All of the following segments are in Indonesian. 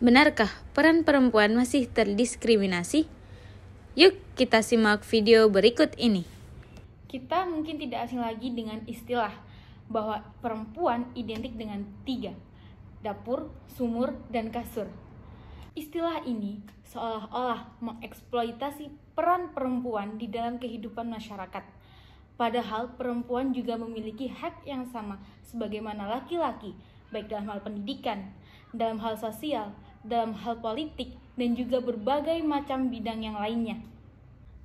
Benarkah peran perempuan masih terdiskriminasi? Yuk kita simak video berikut ini. Kita mungkin tidak asing lagi dengan istilah bahwa perempuan identik dengan 3, dapur, sumur, dan kasur. Istilah ini seolah-olah mengeksploitasi peran perempuan di dalam kehidupan masyarakat. Padahal perempuan juga memiliki hak yang sama sebagaimana laki-laki, baik dalam hal pendidikan, dalam hal sosial, dalam hal politik, dan juga berbagai macam bidang yang lainnya.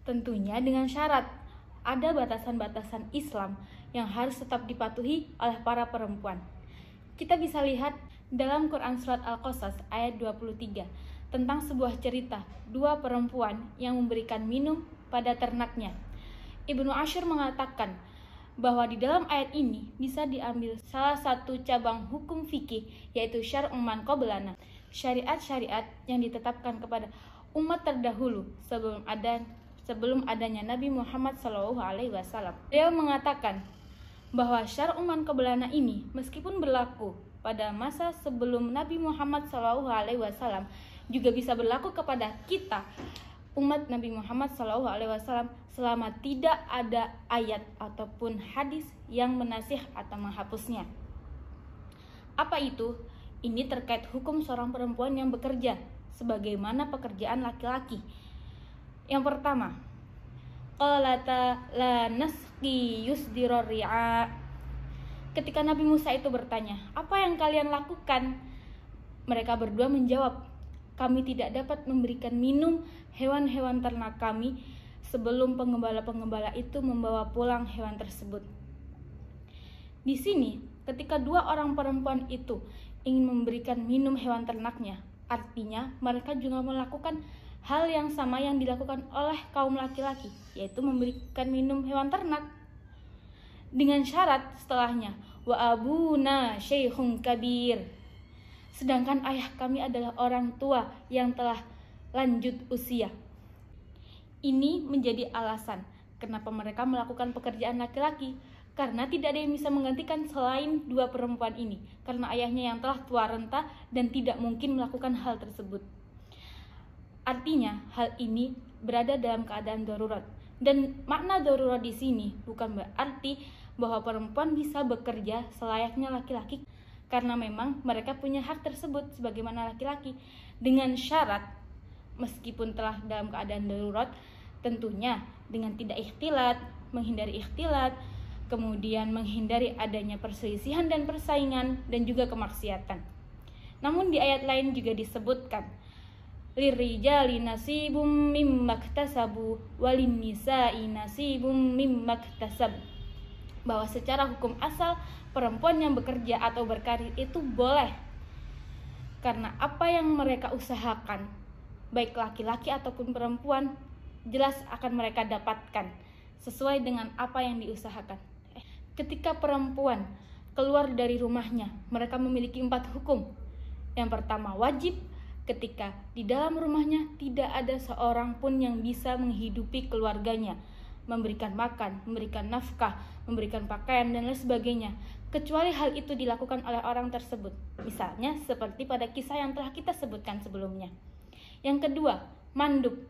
Tentunya dengan syarat ada batasan-batasan Islam yang harus tetap dipatuhi oleh para perempuan. Kita bisa lihat dalam Quran Surat Al-Qasas ayat 23 tentang sebuah cerita 2 perempuan yang memberikan minum pada ternaknya. Ibnu Ashur mengatakan bahwa di dalam ayat ini bisa diambil salah satu cabang hukum fikih, yaitu syar'u man qablana, syariat-syariat yang ditetapkan kepada umat terdahulu sebelum adanya Nabi Muhammad SAW. Beliau mengatakan bahwa syar'u man qablana ini meskipun berlaku pada masa sebelum Nabi Muhammad SAW juga bisa berlaku kepada kita umat Nabi Muhammad SAW selama tidak ada ayat ataupun hadis yang menasih atau menghapusnya. Apa itu? Ini terkait hukum seorang perempuan yang bekerja sebagaimana pekerjaan laki-laki. Yang pertama, qalata la nasqi yusdirar ri'a. Ketika Nabi Musa itu bertanya, "Apa yang kalian lakukan?" Mereka berdua menjawab, "Kami tidak dapat memberikan minum hewan-hewan ternak kami sebelum penggembala-penggembala itu membawa pulang hewan tersebut." Di sini, ketika 2 orang perempuan itu ingin memberikan minum hewan ternaknya, artinya mereka juga melakukan hal yang sama yang dilakukan oleh kaum laki-laki, yaitu memberikan minum hewan ternak. Dengan syarat setelahnya, wa abuna syaikhun kabir. Sedangkan ayah kami adalah orang tua yang telah lanjut usia. Ini menjadi alasan kenapa mereka melakukan pekerjaan laki-laki, karena tidak ada yang bisa menggantikan selain 2 perempuan ini, karena ayahnya yang telah tua renta dan tidak mungkin melakukan hal tersebut. Artinya, hal ini berada dalam keadaan darurat. Dan makna darurat di sini bukan berarti bahwa perempuan bisa bekerja selayaknya laki-laki, karena memang mereka punya hak tersebut sebagaimana laki-laki, dengan syarat meskipun telah dalam keadaan darurat, tentunya dengan tidak ikhtilat, menghindari ikhtilat, kemudian menghindari adanya perselisihan dan persaingan, dan juga kemaksiatan. Namun di ayat lain juga disebutkan, lirijali nasibum mimma iktasabu walin nisa'i nasibum mimma iktasab, bahwa secara hukum asal perempuan yang bekerja atau berkarir itu boleh, karena apa yang mereka usahakan, baik laki-laki ataupun perempuan, jelas akan mereka dapatkan sesuai dengan apa yang diusahakan. Ketika perempuan keluar dari rumahnya, mereka memiliki 4 hukum. Yang pertama, wajib ketika di dalam rumahnya tidak ada seorang pun yang bisa menghidupi keluarganya, memberikan makan, memberikan nafkah, memberikan pakaian, dan lain sebagainya, kecuali hal itu dilakukan oleh orang tersebut. Misalnya seperti pada kisah yang telah kita sebutkan sebelumnya. Yang kedua, mandub,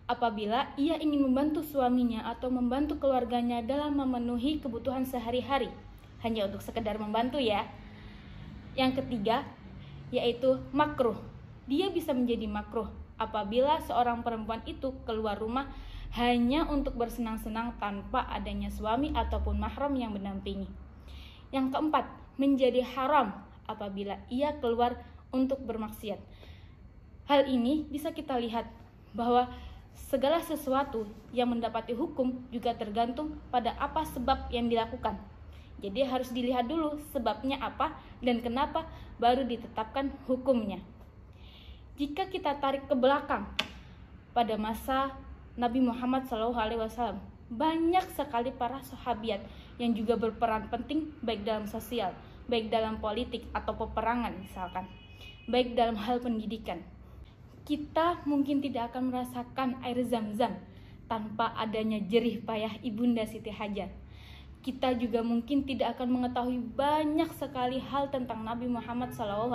apabila ia ingin membantu suaminya atau membantu keluarganya dalam memenuhi kebutuhan sehari-hari, hanya untuk sekedar membantu ya. Yang ketiga, yaitu makruh. Dia bisa menjadi makruh apabila seorang perempuan itu keluar rumah hanya untuk bersenang-senang tanpa adanya suami ataupun mahram yang mendampingi. Yang keempat, menjadi haram apabila ia keluar untuk bermaksiat. Hal ini bisa kita lihat bahwa segala sesuatu yang mendapati hukum juga tergantung pada apa sebab yang dilakukan. Jadi harus dilihat dulu sebabnya apa dan kenapa, baru ditetapkan hukumnya. Jika kita tarik ke belakang pada masa Nabi Muhammad SAW, banyak sekali para sahabiat yang juga berperan penting baik dalam sosial, baik dalam politik atau peperangan misalkan, baik dalam hal pendidikan. Kita mungkin tidak akan merasakan air Zam-Zam tanpa adanya jerih payah Ibunda Siti Hajar. kita juga mungkin tidak akan mengetahui banyak sekali hal tentang Nabi Muhammad SAW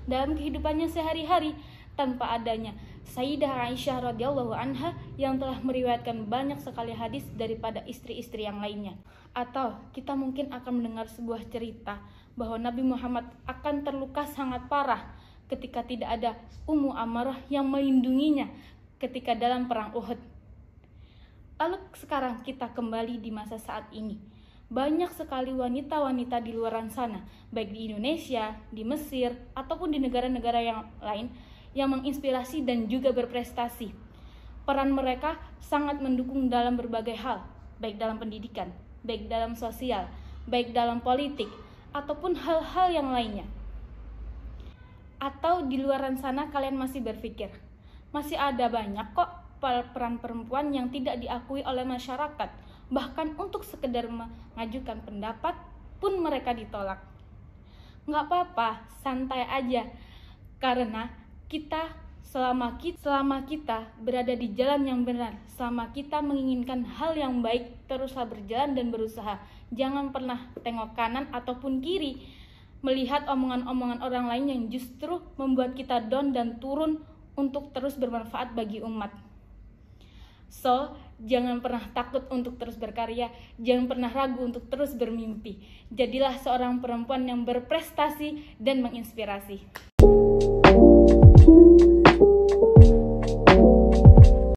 dalam kehidupannya sehari-hari tanpa adanya Sayyidah Aisyah radhiyallahu anha yang telah meriwayatkan banyak sekali hadis daripada istri-istri yang lainnya. Atau kita mungkin akan mendengar sebuah cerita bahwa Nabi Muhammad akan terluka sangat parah ketika tidak ada Ummu Amarah yang melindunginya ketika dalam perang Uhud. Lalu sekarang kita kembali di masa saat ini. Banyak sekali wanita-wanita di luar sana, baik di Indonesia, di Mesir, ataupun di negara-negara yang lain, yang menginspirasi dan juga berprestasi. Peran mereka sangat mendukung dalam berbagai hal, baik dalam pendidikan, baik dalam sosial, baik dalam politik, ataupun hal-hal yang lainnya. Atau di luar sana kalian masih berpikir, masih ada banyak kok peran perempuan yang tidak diakui oleh masyarakat, bahkan untuk sekedar mengajukan pendapat pun mereka ditolak. Nggak apa-apa, santai aja, karena selama kita berada di jalan yang benar, selama kita menginginkan hal yang baik, teruslah berjalan dan berusaha. Jangan pernah tengok kanan ataupun kiri, melihat omongan-omongan orang lain yang justru membuat kita down dan turun untuk terus bermanfaat bagi umat. So, jangan pernah takut untuk terus berkarya, jangan pernah ragu untuk terus bermimpi. Jadilah seorang perempuan yang berprestasi dan menginspirasi.